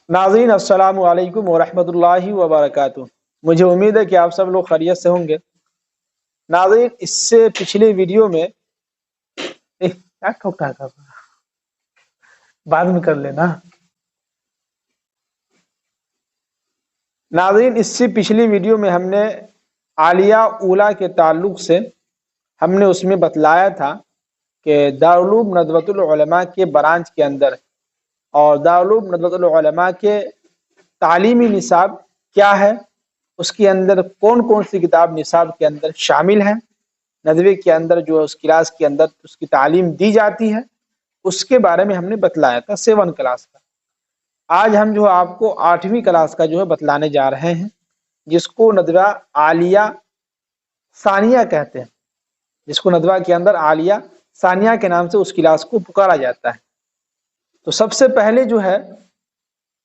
नाज़रीन अस्सलामु अलैकुम वरहमतुल्लाहि वबरकातुहू। मुझे उम्मीद है कि आप सब लोग खैरियत से होंगे। नाज़रीन, इससे पिछले वीडियो में क्या ठोका था, बाद में कर लेना। नाज़रीन, इससे पिछली वीडियो में हमने आलिया ऊला के ताल्लुक़ से हमने उसमें बतलाया था कि दारुल उलूम नदवतुल उलमा के ब्रांच के अंदर और दारुल उलूम नदवतुल उलमा के तालीमी निसाब क्या है, उसके अंदर कौन कौन सी किताब निसाब के अंदर शामिल हैं, नदवे के अंदर जो है उस क्लास के अंदर उसकी तालीम दी जाती है, उसके बारे में हमने बतलाया था 7 क्लास का। आज हम जो है आपको 8वीं क्लास का जो है बतलाने जा रहे हैं, जिसको नदवा आलिया सानिया कहते हैं, जिसको नदवा के अंदर आलिया सानिया के नाम से उस क्लास को पुकारा जाता है। तो सबसे पहले जो है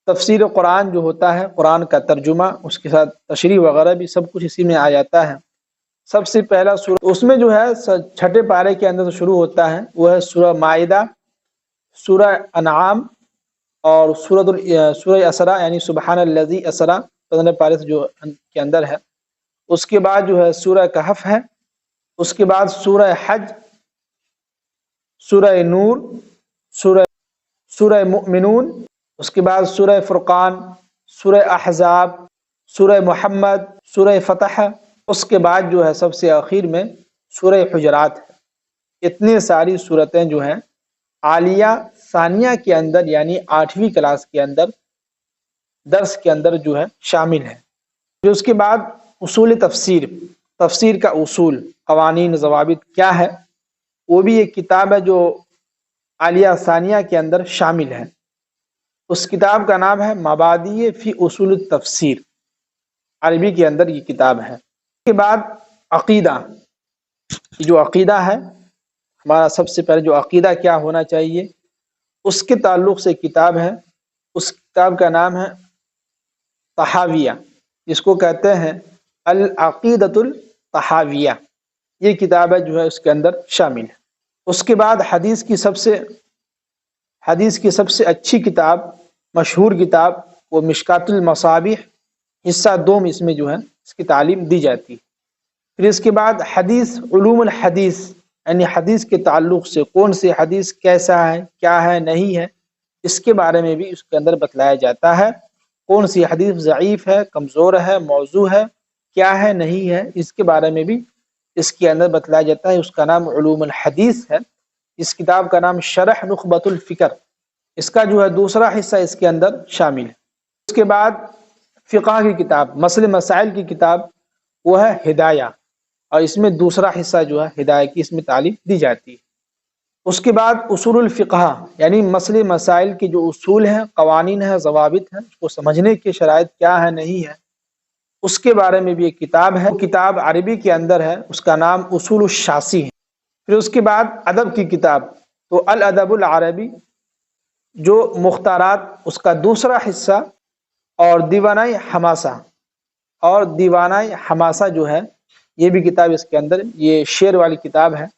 तफसीर कुरान जो होता है, कुरान का तर्जुमा, उसके साथ तशरीह वगैरह भी सब कुछ इसी में आ जाता है। सबसे पहला सूरा उसमें जो है 6ठे पारे के अंदर शुरू होता है, वो है सूरह माइदा, सूरह अनआम और सूरह असरा यानी सुबहानल्लज़ी असरा 15 पारे से जो के अंदर है। उसके बाद जो है सूरह कहफ है, उसके बाद सूरह हज, सूरह नूर, सूरह मुमिनून, उसके बाद सूरह फुरकान, सूरह अहज़ाब, सूरह मुहम्मद, सूरह फतह, उसके बाद जो है सबसे आखिर में सूरह हुजरात है। इतनी सारी सूरतें जो हैं आलिया सानिया के अंदर यानी 8वीं क्लास के अंदर दर्स के अंदर जो है शामिल है। फिर उसके बाद उसूल तफसीर, तफसीर का उसूल, कवानीन ज़वाबित क्या है, वो भी एक किताब है जो आलिया सानिया के अंदर शामिल है। उस किताब का नाम है मबादी फ़ी उसूल तफसीर, अरबी के अंदर ये किताब है। उसके बाद अक़ीदा, जो अक़ीदा है हमारा, सबसे पहले जो अक़ीदा क्या होना चाहिए उसके ताल्लुक़ से किताब है। उस किताब का नाम है तहाविया, जिसको कहते हैं अल अक़ीदतुल तहाविया। ये किताब है जो है उसके अंदर शामिल है। उसके बाद हदीस की सबसे अच्छी किताब, मशहूर किताब, वो मिशकातुल मसाबिह हिस्सा 2 में इसमें जो है इसकी तालीम दी जाती है। फिर इसके बाद हदीस, उलूमुल हदीस यानी हदीस के ताल्लुक़ से कौन से हदीस कैसा है, क्या है, नहीं है, इसके बारे में भी उसके अंदर बतलाया जाता है। कौन सी हदीस ज़ईफ़ है, कमज़ोर है, मौज़ू है, क्या है, नहीं है, इसके बारे में भी इसके अंदर बतलाया जाता है। उसका नाम उलूमुल हदीस है। इस किताब का नाम शरह नुख़बतुल फ़िक्र, इसका जो है दूसरा हिस्सा इसके अंदर शामिल है। उसके बाद फ़िक़ह की किताब, मसले मसाइल की किताब, वो है हिदाया, और इसमें दूसरा हिस्सा जो है हिदाया की इसमें तालीम दी जाती है। उसके बाद उसूलुल फ़िक़ह यानी मसले मसाइल के जो उसूल हैं, कवानीन हैं, ज़वाबित हैं, उसको समझने की शराइत क्या है, नहीं है, उसके बारे में भी एक किताब है। वो किताब अरबी के अंदर है, उसका नाम उसूलुश शासी है। फिर उसके बाद अदब की किताब, तो अल अदबुल अरबी जो मुख्तारात, उसका दूसरा हिस्सा, और दीवानाए हमासा जो है ये भी किताब इसके अंदर, ये शेर वाली किताब है,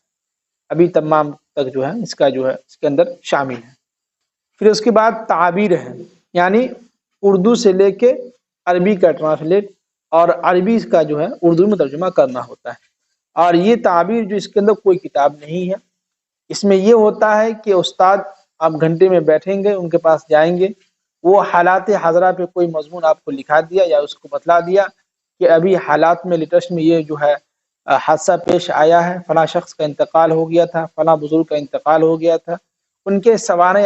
अभी तमाम तक जो है इसका जो है इसके अंदर शामिल है। फिर उसके बाद ताबीर है, यानी उर्दू से लेके अरबी का ट्रांसलेट और अरबी का जो है उर्दू में तर्जुमा करना होता है। और ये ताबीर जो इसके अंदर कोई किताब नहीं है। इसमें ये होता है कि उस्ताद आप घंटे में बैठेंगे, उनके पास जाएंगे, वो हालात हाज़रा पे कोई मजमून आपको लिखा दिया या उसको बतला दिया कि अभी हालात में लेटेस्ट में ये जो है हादसा पेश आया है, फला शख्स का इंतकाल हो गया था, फला बुजुर्ग का इंतकाल हो गया था, उनके सवारे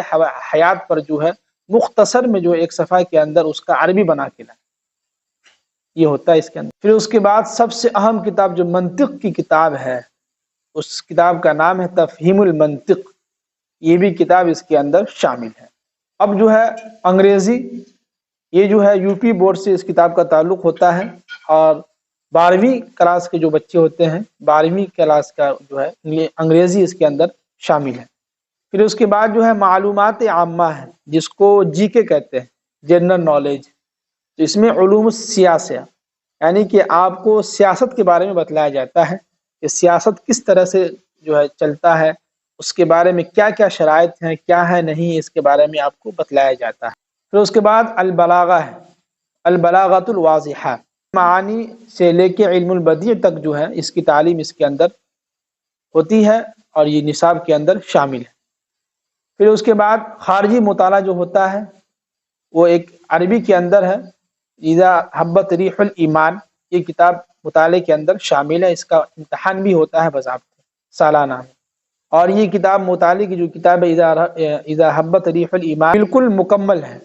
हयात पर जो है मुख्तसर में जो एक सफ़ा के अंदर उसका अरबी बना के लाए, ये होता है इसके अंदर। फिर उसके बाद सबसे अहम किताब जो मंतिक की किताब है, उस किताब का नाम है तफ़हीमुल मंतिक, ये भी किताब इसके अंदर शामिल है। अब जो है अंग्रेज़ी, ये जो है यूपी बोर्ड से इस किताब का ताल्लुक़ होता है, और 12वीं क्लास के जो बच्चे होते हैं, 12वीं क्लास का जो है अंग्रेज़ी इसके अंदर शामिल है। फिर उसके बाद जो है मालूमात आम्मा है, जिसको जीके कहते हैं, जनरल नॉलेज। तो इसमें उलूमुस सियासा यानी कि आपको सियासत के बारे में बतलाया जाता है कि सियासत किस तरह से जो है चलता है, उसके बारे में क्या क्या शराइत हैं, क्या है, नहीं, इसके बारे में आपको बतलाया जाता है। پھر اس کے بعد البلاغہ ہے، البلاغۃ الواضحہ، معانی سے لے کے علم البدیع تک جو ہے اس کی تعلیم اس کے اندر ہوتی ہے اور یہ نصاب کے اندر شامل ہے۔ پھر اس کے بعد خارجی مطالعہ جو ہوتا ہے وہ ایک عربی کے اندر ہے، اذا حبت ریح الایمان، یہ کتاب مطالعے کے اندر شامل ہے، اس کا امتحان بھی ہوتا ہے باضابطہ سالانہ، اور یہ کتاب مطالعے کی جو کتاب ہے اذا حبت ریح الایمان بالکل مکمل ہے۔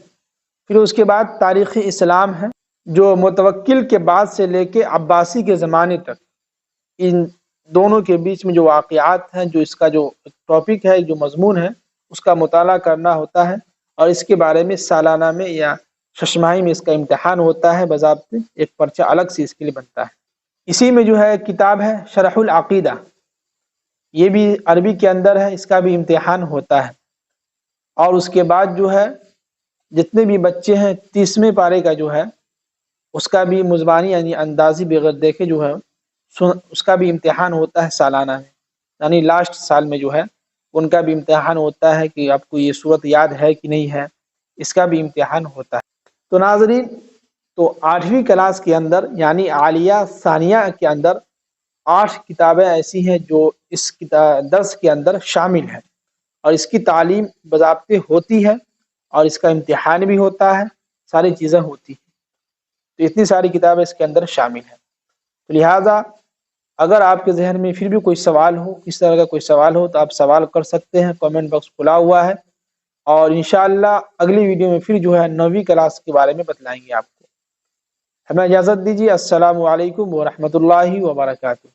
پھر اس کے بعد تاریخ اسلام ہے، جو متوکل کے بعد سے لے کے عباسی کے زمانے تک ان دونوں کے بیچ میں جو واقعات ہیں، جو اس کا جو ٹاپک ہے، جو مضمون ہے، اس کا مطالعہ کرنا ہوتا ہے، اور اس کے بارے میں سالانہ میں یا ششماہی میں اس کا امتحان ہوتا ہے باضابطے، ایک پرچہ الگ سے اس کے لیے بنتا ہے۔ اسی میں جو ہے کتاب ہے شرح العقیدہ، یہ بھی عربی کے اندر ہے، اس کا بھی امتحان ہوتا ہے، اور اس کے بعد جو ہے جتنے بھی بچے ہیں 30ویں پارے کا جو ہے اس کا بھی مزبانی یعنی اندازی بغیر دیکھے جو ہے اس کا بھی امتحان ہوتا ہے سالانہ میں، یعنی لاسٹ سال میں جو ہے ان کا بھی امتحان ہوتا ہے کہ آپ کو یہ صورت یاد ہے کہ نہیں ہے، اس کا بھی امتحان ہوتا ہے۔ تو ناظرین، تو 8ویں کلاس کے اندر یعنی عالیہ ثانیہ کے اندر 8 کتابیں ایسی ہیں جو اس درس کے اندر شامل ہیں، اور اس کی تعلیم باضابطے ہوتی ہے، اور اس کا امتحان بھی ہوتا ہے، ساری چیزیں ہوتی ہیں، تو اتنی ساری کتابیں اس کے اندر شامل ہیں۔ تو لہٰذا اگر آپ کے ذہن میں پھر بھی کوئی سوال ہو، اس طرح کا کوئی سوال ہو، تو آپ سوال کر سکتے ہیں، کامنٹ باکس کھلا ہوا ہے، اور انشاءاللہ اگلی ویڈیو میں پھر جو ہے 9ویں کلاس کے بارے میں بتلائیں گے آپ کو۔ ہمیں اجازت دیجیے، السلام علیکم ورحمۃ اللہ وبرکاتہ۔